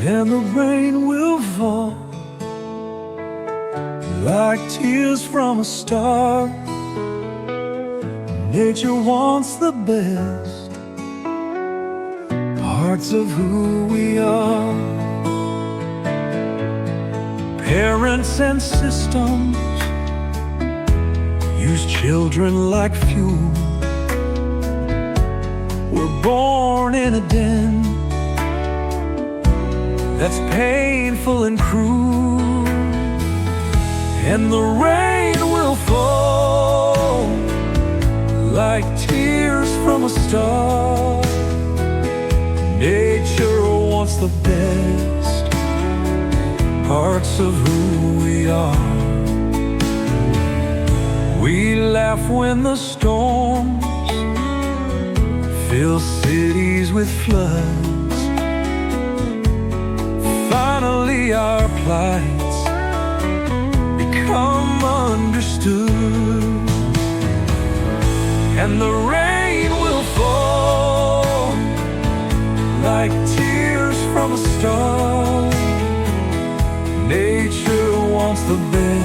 and the rain will fall like tears from a star. Nature wants the best parts of who we are. Parents and systems use children like fuel. We're born in a den that's painful and cruel, and the rain will fall like tears from a star. Nature wants the best parts of who we are. We laugh when the storms fill cities with floods. Finally our plights become understood, and the rain will fall like tears from a star. Nature wants the best